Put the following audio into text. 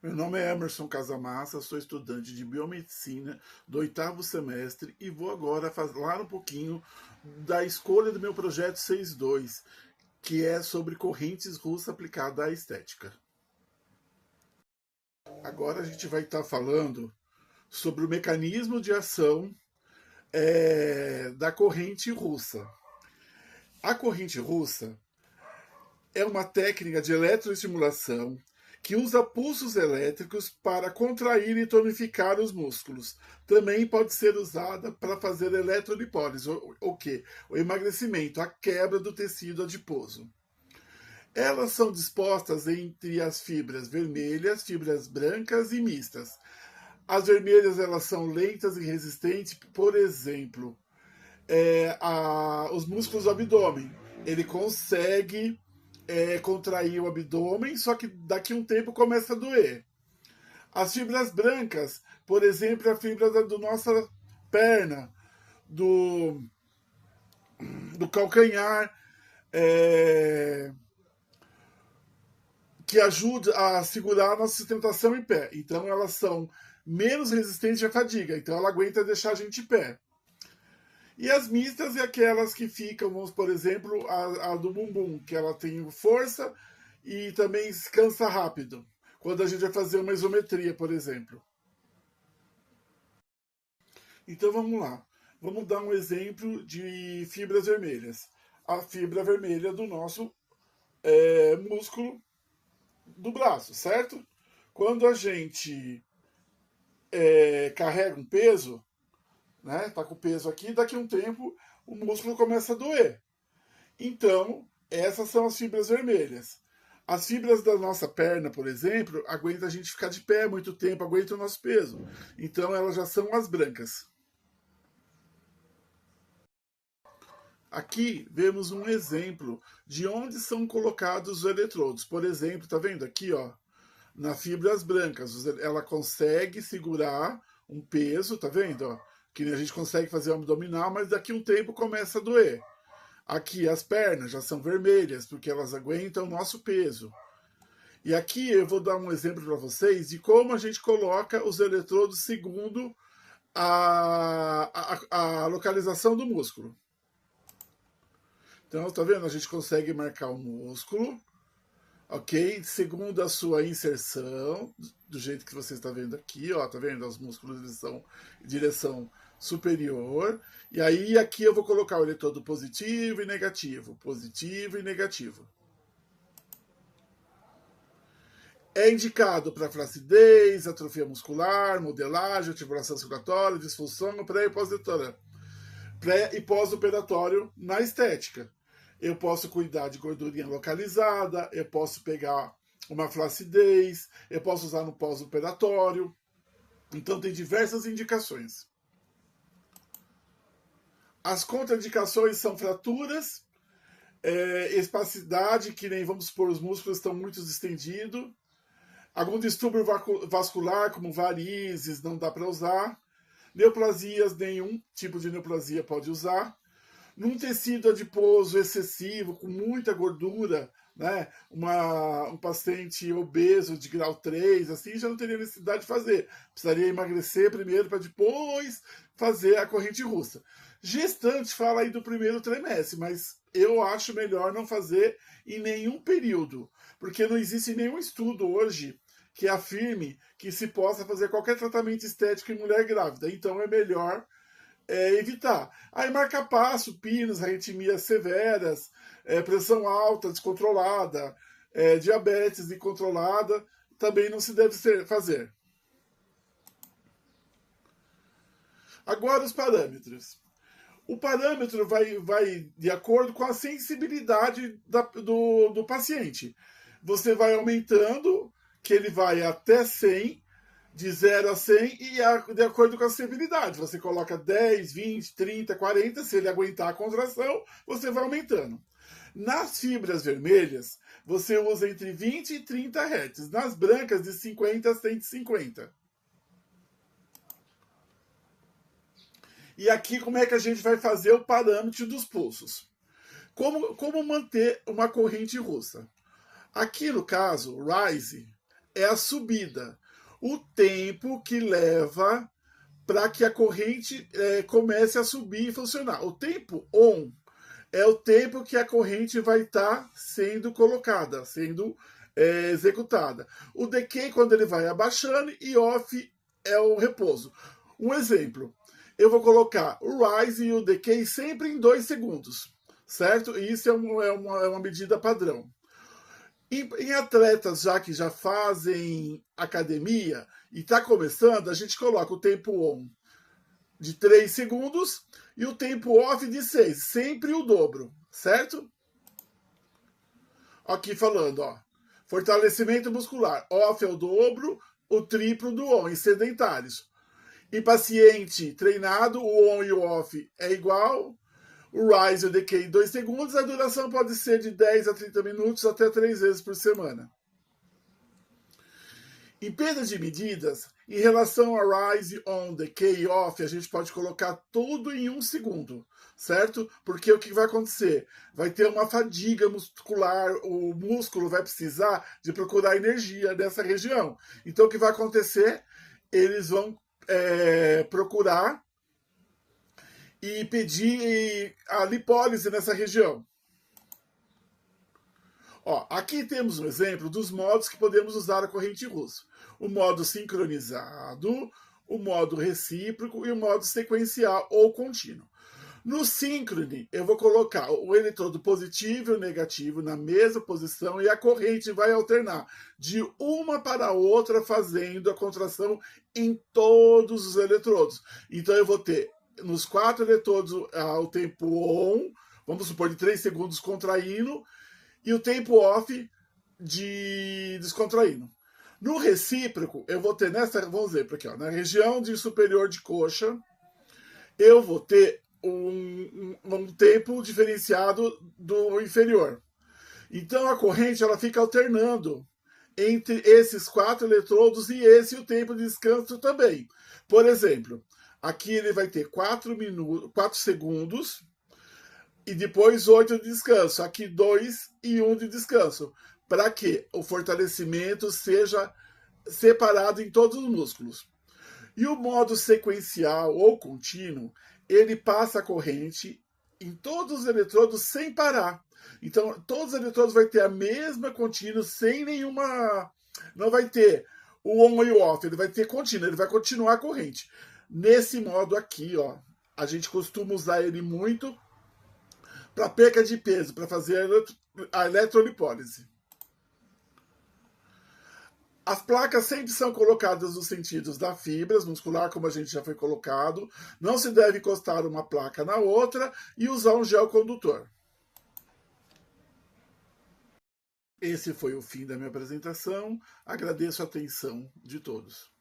Meu nome é Emerson Casamassa, sou estudante de biomedicina do 8º semestre e vou agora falar um pouquinho da escolha do meu projeto 6.2, que é sobre correntes russas aplicadas à estética. Agora a gente vai estar falando sobre o mecanismo de ação da corrente russa. A corrente russa é uma técnica de eletroestimulação que usa pulsos elétricos para contrair e tonificar os músculos. Também pode ser usada para fazer eletrolipólise, o que? O emagrecimento, a quebra do tecido adiposo. Elas são dispostas entre as fibras vermelhas, fibras brancas e mistas. As vermelhas elas são lentas e resistentes, por exemplo, os músculos do abdômen. Ele consegue contrair o abdômen, só que daqui a um tempo começa a doer. As fibras brancas, por exemplo, a fibra da nossa perna, do calcanhar, que ajuda a segurar a nossa sustentação em pé. Então elas são menos resistentes à fadiga, então ela aguenta deixar a gente em pé. E as mistas é aquelas que ficam, vamos, por exemplo, a do bumbum, que ela tem força e também cansa rápido, quando a gente vai fazer uma isometria, por exemplo. Então vamos lá. Vamos dar um exemplo de fibras vermelhas. A fibra vermelha do nosso músculo do braço, certo? Quando a gente carrega um peso, né? Tá com o peso aqui, daqui a um tempo o músculo começa a doer. Então, essas são as fibras vermelhas. As fibras da nossa perna, por exemplo, aguentam a gente ficar de pé muito tempo, aguentam o nosso peso. Então, elas já são as brancas. Aqui vemos um exemplo de onde são colocados os eletrodos. Por exemplo, tá vendo aqui, ó, nas fibras brancas, ela consegue segurar um peso, tá vendo, ó? Que a gente consegue fazer um abdominal, mas daqui a um tempo começa a doer. Aqui as pernas já são vermelhas, porque elas aguentam o nosso peso. E aqui eu vou dar um exemplo para vocês de como a gente coloca os eletrodos segundo a localização do músculo. Então, tá vendo? A gente consegue marcar o músculo, ok? Segundo a sua inserção, do jeito que você está vendo aqui, ó, tá vendo? Os músculos eles são em direção superior. E aí aqui eu vou colocar o eletrodo positivo e negativo, positivo e negativo. É indicado para flacidez, atrofia muscular, modelagem, ativação circulatória, disfunção pré e pós-operatório na estética. Eu posso cuidar de gordurinha localizada, eu posso pegar uma flacidez, eu posso usar no pós-operatório. Então tem diversas indicações. As contraindicações são fraturas, espacidade, que nem, vamos supor, os músculos estão muito distendidos, algum distúrbio vascular, como varizes, não dá para usar, neoplasias, nenhum tipo de neoplasia pode usar, num tecido adiposo excessivo, com muita gordura, né? Um paciente obeso de grau 3, assim, já não teria necessidade de fazer. Precisaria emagrecer primeiro para depois fazer a corrente russa. Gestante fala aí do primeiro trimestre, mas eu acho melhor não fazer em nenhum período, porque não existe nenhum estudo hoje que afirme que se possa fazer qualquer tratamento estético em mulher grávida. Então é melhor evitar. Aí marca-passo, pinos, arritmias severas, pressão alta, descontrolada, diabetes incontrolada, também não se deve fazer. Agora os parâmetros. O parâmetro vai de acordo com a sensibilidade do paciente. Você vai aumentando, que ele vai até 100, de 0 a 100, e de acordo com a sensibilidade. Você coloca 10, 20, 30, 40, se ele aguentar a contração, você vai aumentando. Nas fibras vermelhas, você usa entre 20 e 30 Hz. Nas brancas, de 50 a 150. E aqui, como é que a gente vai fazer o parâmetro dos pulsos? Como manter uma corrente russa? Aqui, no caso, o RISE é a subida, o tempo que leva para que a corrente comece a subir e funcionar. O tempo on é o tempo que a corrente vai estar sendo colocada, sendo executada. O decay quando ele vai abaixando e off é o repouso. Um exemplo, eu vou colocar o rise e o decay sempre em 2 segundos, certo? E isso é uma medida padrão. Em atletas que já fazem academia e está começando, a gente coloca o tempo on de 3 segundos e o tempo off de 6, sempre o dobro, certo? Aqui falando, ó, fortalecimento muscular, off é o dobro, o triplo do on, em sedentários. Em paciente treinado, o on e o off é igual, o rise e o decay em 2 segundos, a duração pode ser de 10 a 30 minutos até 3 vezes por semana. Em perda de medidas, em relação a rise, on, decay, off, a gente pode colocar tudo em 1 segundo, certo? Porque o que vai acontecer? Vai ter uma fadiga muscular, o músculo vai precisar de procurar energia nessa região. Então, o que vai acontecer? Eles vão procurar e pedir a lipólise nessa região. Ó, aqui temos um exemplo dos modos que podemos usar a corrente russo. O modo sincronizado, o modo recíproco e o modo sequencial ou contínuo. No síncrone, eu vou colocar o eletrodo positivo e o negativo na mesma posição e a corrente vai alternar de uma para a outra, fazendo a contração em todos os eletrodos. Então eu vou ter nos 4 eletrodos o tempo on, vamos supor de 3 segundos contraindo, e o tempo off de descontraindo. No recíproco, eu vou ter vamos ver aqui, ó, na região de superior de coxa, eu vou ter um tempo diferenciado do inferior. Então a corrente ela fica alternando entre esses 4 eletrodos e o tempo de descanso também. Por exemplo, aqui ele vai ter 4 segundos e depois 8 de descanso. Aqui 2 e 1 de descanso. Para que o fortalecimento seja separado em todos os músculos. E o modo sequencial ou contínuo, ele passa a corrente em todos os eletrodos sem parar. Então, todos os eletrodos vão ter a mesma contínua, sem nenhuma... Não vai ter o on e o off, ele vai ter contínuo, ele vai continuar a corrente. Nesse modo aqui, ó, a gente costuma usar ele muito para perca de peso, para fazer a eletrolipólise. As placas sempre são colocadas nos sentidos da fibras muscular, como a gente já foi colocado. Não se deve encostar uma placa na outra e usar um gel condutor. Esse foi o fim da minha apresentação. Agradeço a atenção de todos.